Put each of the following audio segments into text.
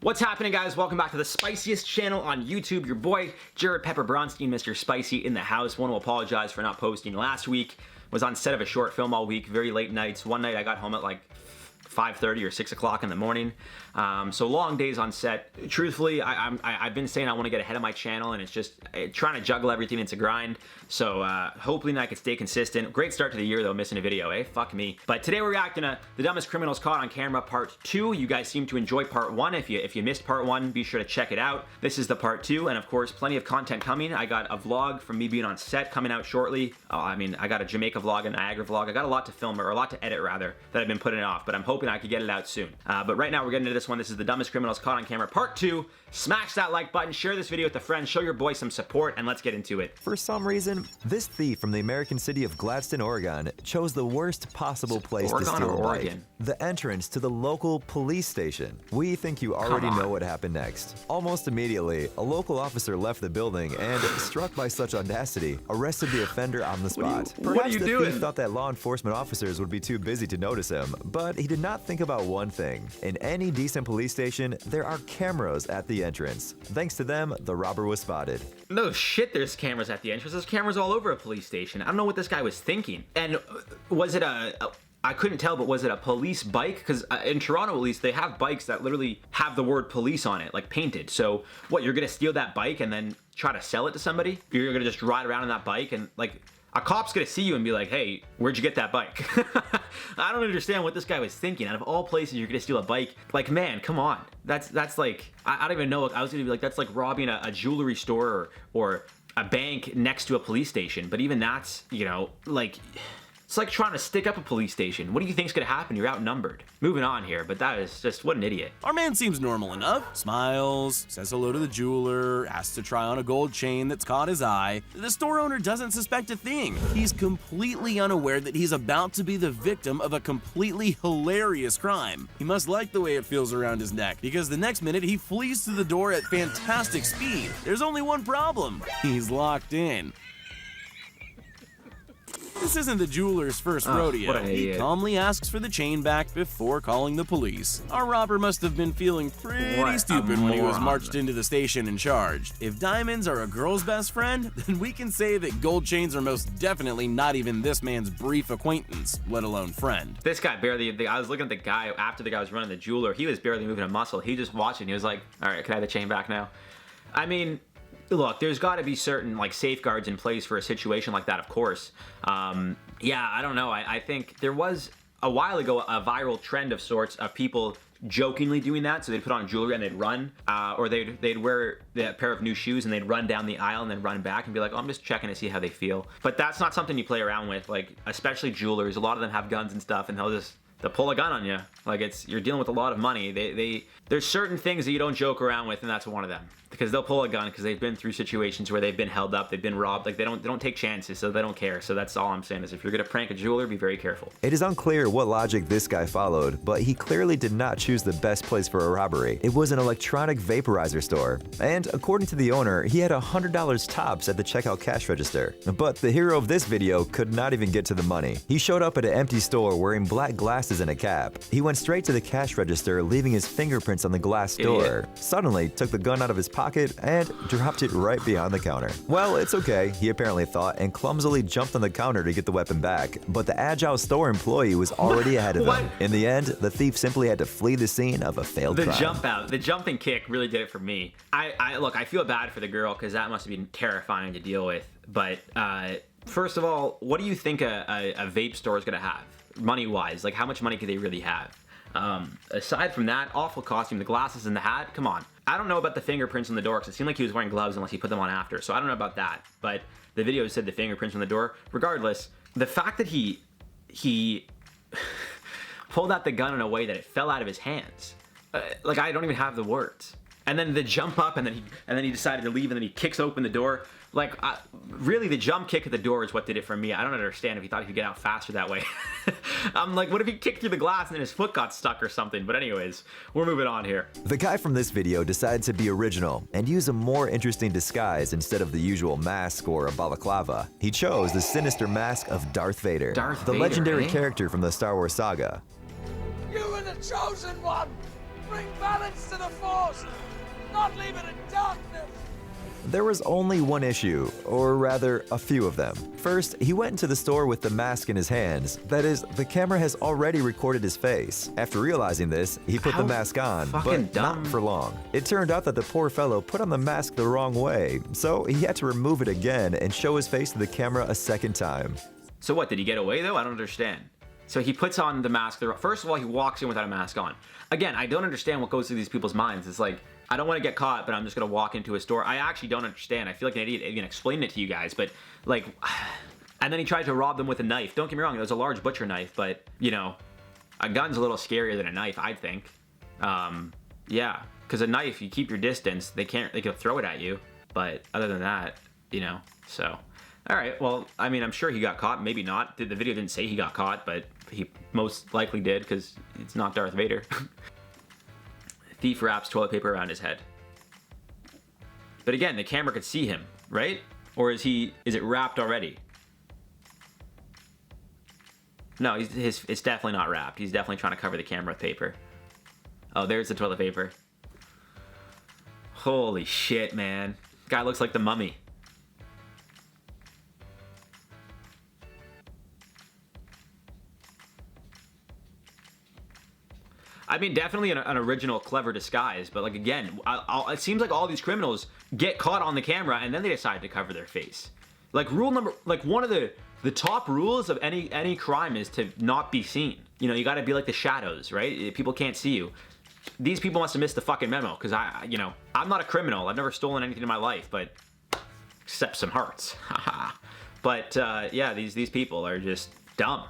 What's happening, guys? Welcome back to the spiciest channel on YouTube. Your boy, Jared Pepper Bronstein, Mr. Spicy in the house. Want to apologize for not posting last week. Was on set of a short film all week, very late nights. One night I got home at like 5:30 or 6 o'clock in the morning. So long days on set. Truthfully, I've been saying I want to get ahead of my channel, and it's just trying to juggle everything. It's a grind. So hopefully I can stay consistent. Great start to the year though, missing a video, eh? Fuck me. But today we're reacting to The Dumbest Criminals Caught on Camera Part 2. You guys seem to enjoy Part 1. If you missed Part 1, be sure to check it out. This is the Part 2, and of course, plenty of content coming. I got a vlog from me being on set coming out shortly. I got a Jamaica vlog, a Niagara vlog. I got a lot to film, or a lot to edit rather, that I've been putting off, but I'm hoping I could get it out soon. But right now we're getting into this one. This is The Dumbest Criminals Caught on Camera Part 2. Smash that like button, share this video with a friend, show your boy some support, and let's get into it. For some reason, this thief from the American city of Gladstone, Oregon, chose the worst possible place to steal a bike. The entrance to the local police station. We think you already know what happened next. Almost immediately, a local officer left the building and, struck by such audacity, arrested the offender on the spot. Perhaps the thief thought that law enforcement officers would be too busy to notice him, but he did not think about one thing. In any decent police station, there are cameras at the entrance. Thanks to them, the robber was spotted. No shit, there's cameras at the entrance. There's cameras all over a police station. I don't know what this guy was thinking. And was it I couldn't tell, but was it a police bike? Because in Toronto, at least, they have bikes that literally have the word police on it, like painted. So what, you're gonna steal that bike and then try to sell it to somebody? You're gonna just ride around on that bike and like, a cop's gonna see you and be like, hey, where'd you get that bike? I don't understand what this guy was thinking. Out of all places, you're gonna steal a bike. Like, man, come on. That's like, I don't even know. I was gonna be like, that's like robbing a jewelry store or a bank next to a police station. But even that's, you know, like, it's like trying to stick up a police station. What do you think's gonna happen? You're outnumbered. Moving on here, but that is just, what an idiot. Our man seems normal enough. Smiles, says hello to the jeweler, asks to try on a gold chain that's caught his eye. The store owner doesn't suspect a thing. He's completely unaware that he's about to be the victim of a completely hilarious crime. He must like the way it feels around his neck, because the next minute he flees to the door at fantastic speed. There's only one problem. He's locked in. This isn't the jeweler's first rodeo. He calmly asks for the chain back before calling the police. Our robber must have been feeling pretty stupid when he was marched into the station and charged. If diamonds are a girl's best friend, then we can say that gold chains are most definitely not even this man's brief acquaintance, let alone friend. This guy barely, I was looking at the guy after the guy was running the jeweler. He was barely moving a muscle. He just watching. He was like, all right, can I have the chain back now? I mean, look, there's got to be certain like safeguards in place for a situation like that, of course. Yeah, I don't know. I think there was a while ago a viral trend of sorts of people jokingly doing that. So they'd put on jewelry and they'd run, or they'd wear a pair of new shoes and they'd run down the aisle and then run back and be like, oh, I'm just checking to see how they feel. But that's not something you play around with. Like, especially jewelers, a lot of them have guns and stuff, and they'll pull a gun on you. Like, you're dealing with a lot of money. There's certain things that you don't joke around with, and that's one of them. Because they'll pull a gun because they've been through situations where they've been held up, they've been robbed. Like, they don't take chances, so they don't care. So that's all I'm saying is if you're gonna prank a jeweler, be very careful. It is unclear what logic this guy followed, but he clearly did not choose the best place for a robbery. It was an electronic vaporizer store, and according to the owner, he had $100 tops at the checkout cash register. But the hero of this video could not even get to the money. He showed up at an empty store wearing black glasses and a cap. He went straight to the cash register, leaving his fingerprints on the glass door. Suddenly, took the gun out of his pocket and dropped it right behind the counter. Well, it's okay, he apparently thought, and clumsily jumped on the counter to get the weapon back. But the agile store employee was already ahead of him. In the end, the thief simply had to flee the scene of a failed crime. The jumping kick really did it for me. Look, I feel bad for the girl because that must have been terrifying to deal with. But first of all, what do you think a vape store is gonna have? Money-wise, like how much money could they really have? Aside from that, awful costume, the glasses and the hat, come on. I don't know about the fingerprints on the door because it seemed like he was wearing gloves unless he put them on after, so I don't know about that. But the video said the fingerprints on the door. Regardless, the fact that he pulled out the gun in a way that it fell out of his hands, like I don't even have the words. And then the jump up, and then he decided to leave, and then he kicks open the door. Like, really, the jump kick at the door is what did it for me. I don't understand if he thought he could get out faster that way. I'm like, what if he kicked through the glass and then his foot got stuck or something? But anyways, we're moving on here. The guy from this video decided to be original and use a more interesting disguise instead of the usual mask or a balaclava. He chose the sinister mask of Darth Vader, the legendary character from the Star Wars saga. You were the chosen one! Bring balance to the Force, not leave it in darkness. There was only one issue, or rather, a few of them. First, he went into the store with the mask in his hands. That is, the camera has already recorded his face. After realizing this, he put the mask on, but not for long. It turned out that the poor fellow put on the mask the wrong way, so he had to remove it again and show his face to the camera a second time. So what, did he get away though? I don't understand. So he puts on the mask. First of all, he walks in without a mask on. Again, I don't understand what goes through these people's minds. It's like, I don't want to get caught, but I'm just going to walk into a store. I actually don't understand. I feel like an idiot even explaining it to you guys, but like, and then he tried to rob them with a knife. Don't get me wrong, it was a large butcher knife, but you know, a gun's a little scarier than a knife, I think. Yeah, because a knife, you keep your distance, they can throw it at you, but other than that, you know, so. All right, well, I mean, I'm sure he got caught, maybe not. The video didn't say he got caught, but he most likely did, because it's not Darth Vader. Thief wraps toilet paper around his head. But again, the camera could see him, right? Or is it wrapped already? No, it's definitely not wrapped. He's definitely trying to cover the camera with paper. Oh, there's the toilet paper. Holy shit, man. Guy looks like the Mummy. I mean, definitely an original, clever disguise, but like, again, it seems like all these criminals get caught on the camera and then they decide to cover their face. Like, one of the top rules of any crime is to not be seen. You know, you gotta be like the shadows, right? People can't see you. These people must have missed the fucking memo, because I'm not a criminal. I've never stolen anything in my life, but except some hearts. But yeah, these people are just dumb.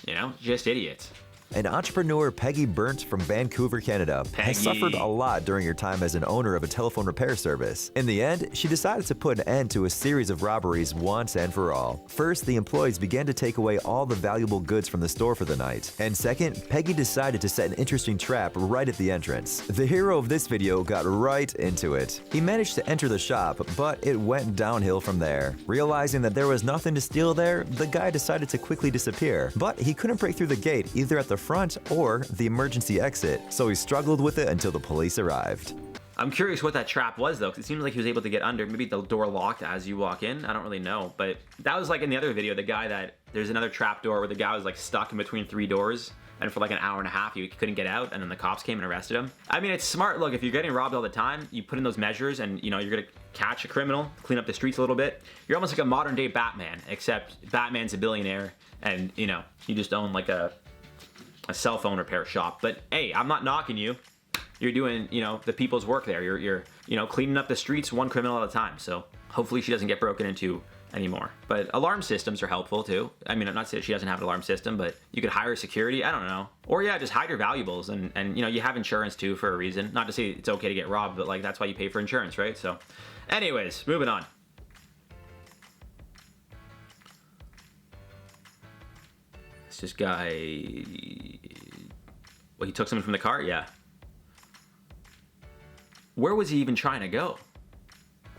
You know, just idiots. And entrepreneur Peggy Burns from Vancouver, Canada, has suffered a lot during her time as an owner of a telephone repair service. In the end, she decided to put an end to a series of robberies once and for all. First, the employees began to take away all the valuable goods from the store for the night. And second, Peggy decided to set an interesting trap right at the entrance. The hero of this video got right into it. He managed to enter the shop, but it went downhill from there. Realizing that there was nothing to steal there, the guy decided to quickly disappear. But he couldn't break through the gate either at the front or the emergency exit, so he struggled with it until the police arrived. I'm curious what that trap was though, because it seems like he was able to get under. Maybe the door locked as you walk in. I don't really know, but that was like in the other video, there's another trap door where the guy was like stuck in between 3 doors, and for like an hour and a half he couldn't get out, and then the cops came and arrested him. I mean, it's smart. Look, if you're getting robbed all the time, you put in those measures, and you know you're gonna catch a criminal, clean up the streets a little bit. You're almost like a modern day Batman, except Batman's a billionaire, and you know, you just own like a cell phone repair shop. But hey, I'm not knocking you. You're doing, you know, the people's work there. You're you know, cleaning up the streets one criminal at a time. So hopefully she doesn't get broken into anymore. But alarm systems are helpful too. I mean, I'm not saying she doesn't have an alarm system, but you could hire security. I don't know. Or yeah, just hide your valuables, and you know, you have insurance too for a reason. Not to say it's okay to get robbed, but like that's why you pay for insurance, right? So anyways, moving on. This guy, well, he took something from the car? Yeah. Where was he even trying to go?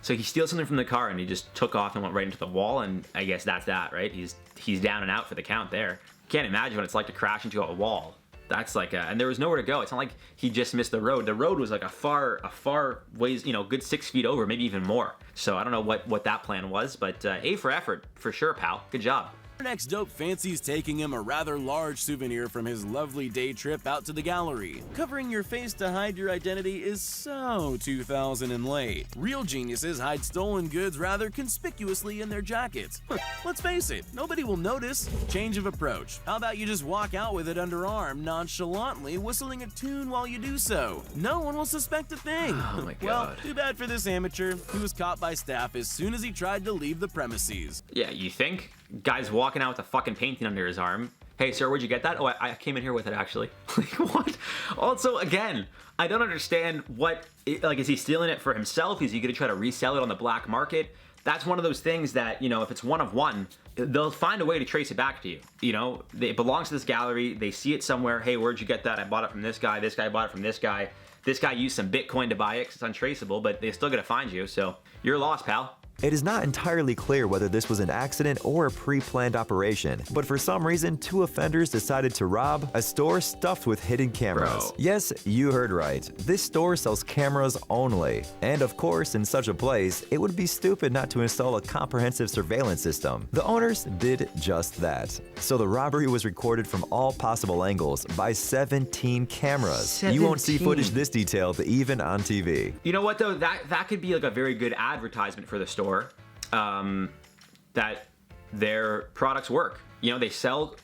So he steals something from the car and he just took off and went right into the wall, and I guess that's that, right? He's down and out for the count there. Can't imagine what it's like to crash into a wall. That's like and there was nowhere to go. It's not like he just missed the road. The road was like a far ways, you know, good 6 feet over, maybe even more. So I don't know what that plan was, but A for effort, for sure, pal. Good job. Our next dope fancies taking him a rather large souvenir from his lovely day trip out to the gallery. Covering your face to hide your identity is so 2000 and late. Real geniuses hide stolen goods rather conspicuously in their jackets. Let's face it, nobody will notice. Change of approach. How about you just walk out with it underarm, nonchalantly whistling a tune while you do so? No one will suspect a thing. Oh my god. Well, too bad for this amateur. He was caught by staff as soon as he tried to leave the premises. Yeah, you think? Guy's walking out with a fucking painting under his arm. Hey, sir, where'd you get that? Oh, I came in here with it, actually. Like, what? Also, again, I don't understand like, is he stealing it for himself? Is he gonna try to resell it on the black market? That's one of those things that, you know, if it's one of one, they'll find a way to trace it back to you. You know, it belongs to this gallery. They see it somewhere. Hey, where'd you get that? I bought it from this guy. This guy bought it from this guy. This guy used some Bitcoin to buy it because it's untraceable, but they're still gonna find you. So you're lost, pal. It is not entirely clear whether this was an accident or a pre-planned operation, but for some reason, 2 offenders decided to rob a store stuffed with hidden cameras. Bro. Yes, you heard right. This store sells cameras only. And of course, in such a place, it would be stupid not to install a comprehensive surveillance system. The owners did just that. So the robbery was recorded from all possible angles by 17 cameras. You won't see 17. footage this detailed even on TV. You know what though? That could be like a very good advertisement for the store. That their products work. You know, they sell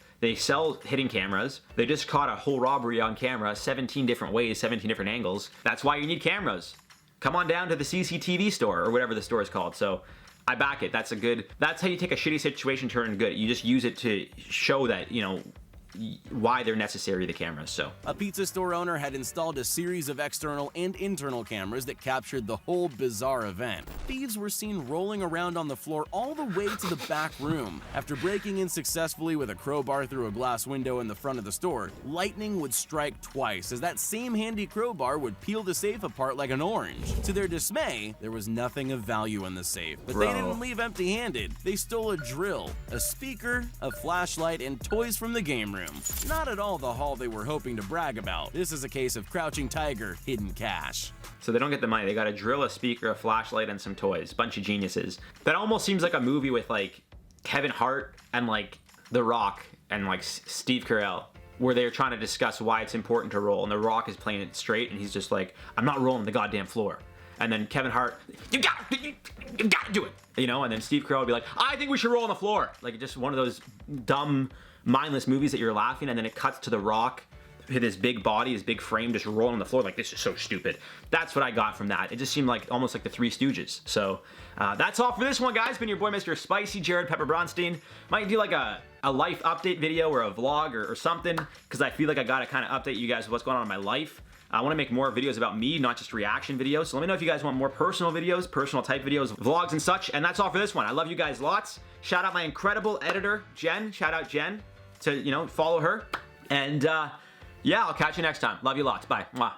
hidden cameras. They just caught a whole robbery on camera, 17 different ways, 17 different angles. That's why you need cameras. Come on down to the CCTV store or whatever the store is called. So I back it. That's how you take a shitty situation, turn good. You just use it to show that, you know, why they're necessary, the cameras. So a pizza store owner had installed a series of external and internal cameras that captured the whole bizarre event. Thieves were seen rolling around on the floor all the way to the back room. After breaking in successfully with a crowbar through a glass window in the front of the store, lightning would strike twice as that same handy crowbar would peel the safe apart like an orange. To their dismay, there was nothing of value in the safe, but they didn't leave empty-handed. They stole a drill, a speaker, a flashlight, and toys from the game room. Not at all the haul they were hoping to brag about. This is a case of crouching tiger, hidden cash. So they don't get the money. They got a drill, a speaker, a flashlight, and some toys. Bunch of geniuses. That almost seems like a movie with like Kevin Hart and like The Rock and like Steve Carell, where they're trying to discuss why it's important to roll, and The Rock is playing it straight, and he's just like, I'm not rolling the goddamn floor. And then Kevin Hart, you gotta do it, you know. And then Steve Carell would be like, I think we should roll on the floor. Like just one of those dumb, mindless movies that you're laughing, and then it cuts to The Rock, his big body, his big frame, just rolling on the floor like, this is so stupid. That's what I got from that. It just seemed like almost like the Three Stooges. So that's all for this one, guys. Been your boy, Mr. Spicy, Jared Pepper Bronstein. Might do like a life update video or a vlog or something, because I feel like I gotta kind of update you guys with what's going on in my life. I want to make more videos about me, not just reaction videos. So let me know if you guys want more personal videos, personal type videos, vlogs and such. And that's all for this one. I love you guys lots. Shout out my incredible editor, Jen. Shout out Jen to, you know, follow her. And yeah, I'll catch you next time. Love you lots. Bye. Mwah.